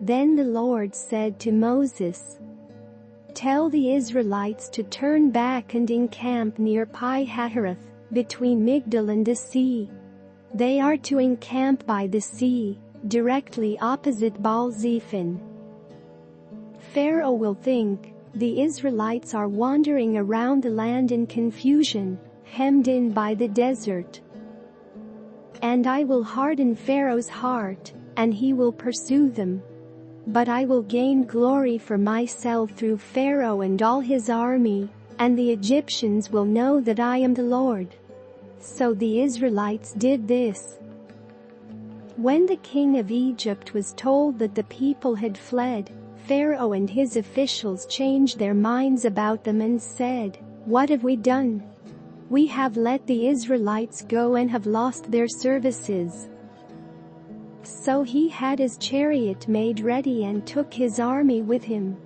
Then the Lord said to Moses, "Tell the Israelites to turn back and encamp near Pi Hahiroth, between Migdol and the sea. They are to encamp by the sea, directly opposite Baal Zephon. Pharaoh will think, the Israelites are wandering around the land in confusion, hemmed in by the desert. And I will harden Pharaoh's heart, and he will pursue them. But I will gain glory for myself through Pharaoh and all his army, and the Egyptians will know that I am the Lord." So the Israelites did this. When the king of Egypt was told that the people had fled, Pharaoh and his officials changed their minds about them and said, "What have we done? We have let the Israelites go and have lost their services." So he had his chariot made ready and took his army with him.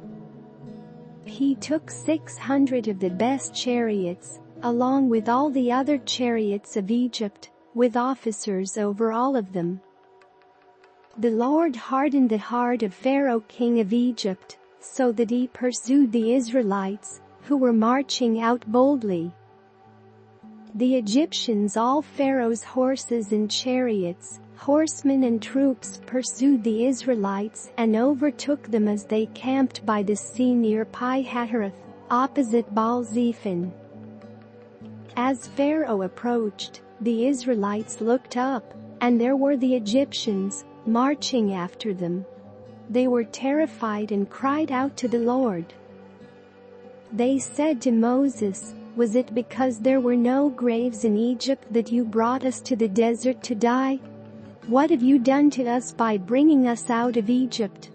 He took 600 of the best chariots, along with all the other chariots of Egypt, with officers over all of them. The Lord hardened the heart of Pharaoh king of Egypt, so that he pursued the Israelites, who were marching out boldly. The Egyptians, all Pharaoh's horses and chariots, horsemen and troops, pursued the Israelites and overtook them as they camped by the sea near Pi Hahiroth, opposite Baal Zephon. As Pharaoh approached, the Israelites looked up, and there were the Egyptians, marching after them. They were terrified and cried out to the Lord. They said to Moses, "Was it because there were no graves in Egypt that you brought us to the desert to die? What have you done to us by bringing us out of Egypt?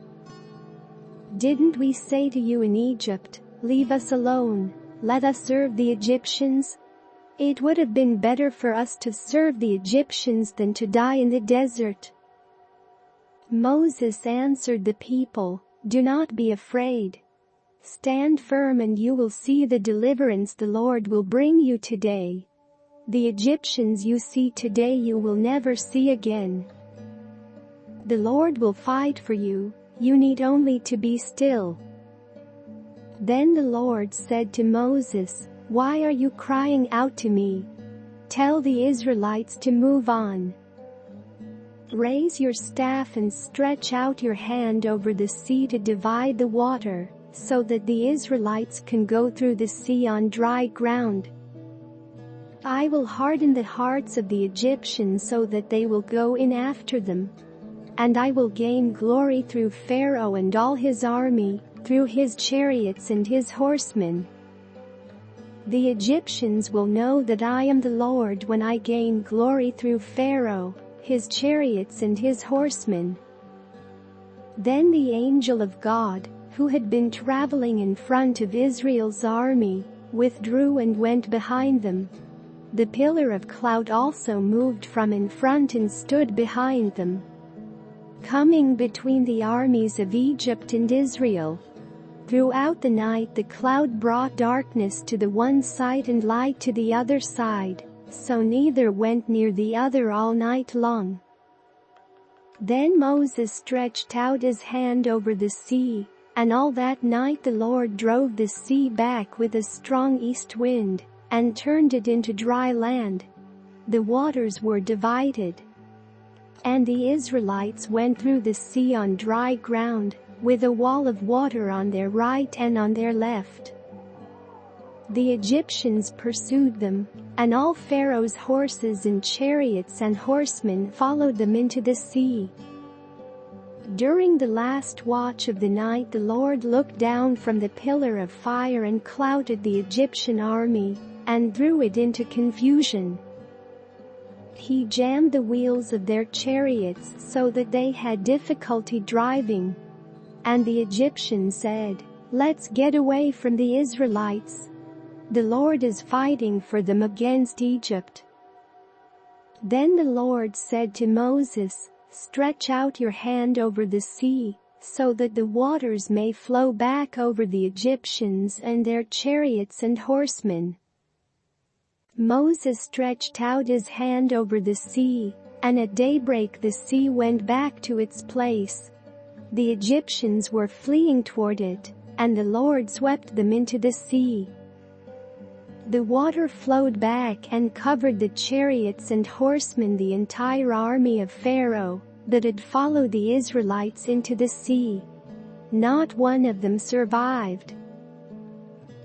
Didn't we say to you in Egypt, 'Leave us alone, let us serve the Egyptians'? It would have been better for us to serve the Egyptians than to die in the desert." Moses answered the people, "Do not be afraid. Stand firm and you will see the deliverance the Lord will bring you today. The Egyptians you see today you will never see again. The Lord will fight for you, you need only to be still." Then the Lord said to Moses, "Why are you crying out to me? Tell the Israelites to move on. Raise your staff and stretch out your hand over the sea to divide the water, so that the Israelites can go through the sea on dry ground. I will harden the hearts of the Egyptians so that they will go in after them. And I will gain glory through Pharaoh and all his army, through his chariots and his horsemen. The Egyptians will know that I am the Lord when I gain glory through Pharaoh, his chariots and his horsemen." Then the angel of God, who had been traveling in front of Israel's army, withdrew and went behind them. The pillar of cloud also moved from in front and stood behind them, coming between the armies of Egypt and Israel. Throughout the night the cloud brought darkness to the one side and light to the other side, so neither went near the other all night long. Then Moses stretched out his hand over the sea, and all that night the Lord drove the sea back with a strong east wind, and turned it into dry land. The waters were divided. And the Israelites went through the sea on dry ground, with a wall of water on their right and on their left. The Egyptians pursued them, and all Pharaoh's horses and chariots and horsemen followed them into the sea. During the last watch of the night the Lord looked down from the pillar of fire and cloud at the Egyptian army, and threw it into confusion. He jammed the wheels of their chariots so that they had difficulty driving. And the Egyptians said, "Let's get away from the Israelites. The Lord is fighting for them against Egypt." Then the Lord said to Moses, "Stretch out your hand over the sea, so that the waters may flow back over the Egyptians and their chariots and horsemen." Moses stretched out his hand over the sea, and at daybreak the sea went back to its place. The Egyptians were fleeing toward it, and the Lord swept them into the sea. The water flowed back and covered the chariots and horsemen, the entire army of Pharaoh that had followed the Israelites into the sea. Not one of them survived.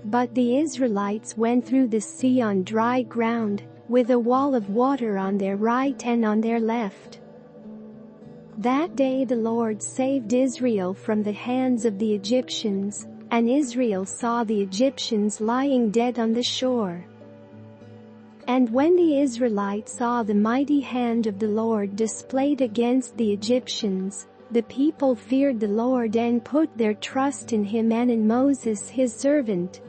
But the Israelites went through the sea on dry ground, with a wall of water on their right and on their left. That day the Lord saved Israel from the hands of the Egyptians, and Israel saw the Egyptians lying dead on the shore. And when the Israelites saw the mighty hand of the Lord displayed against the Egyptians, the people feared the Lord and put their trust in him and in Moses his servant,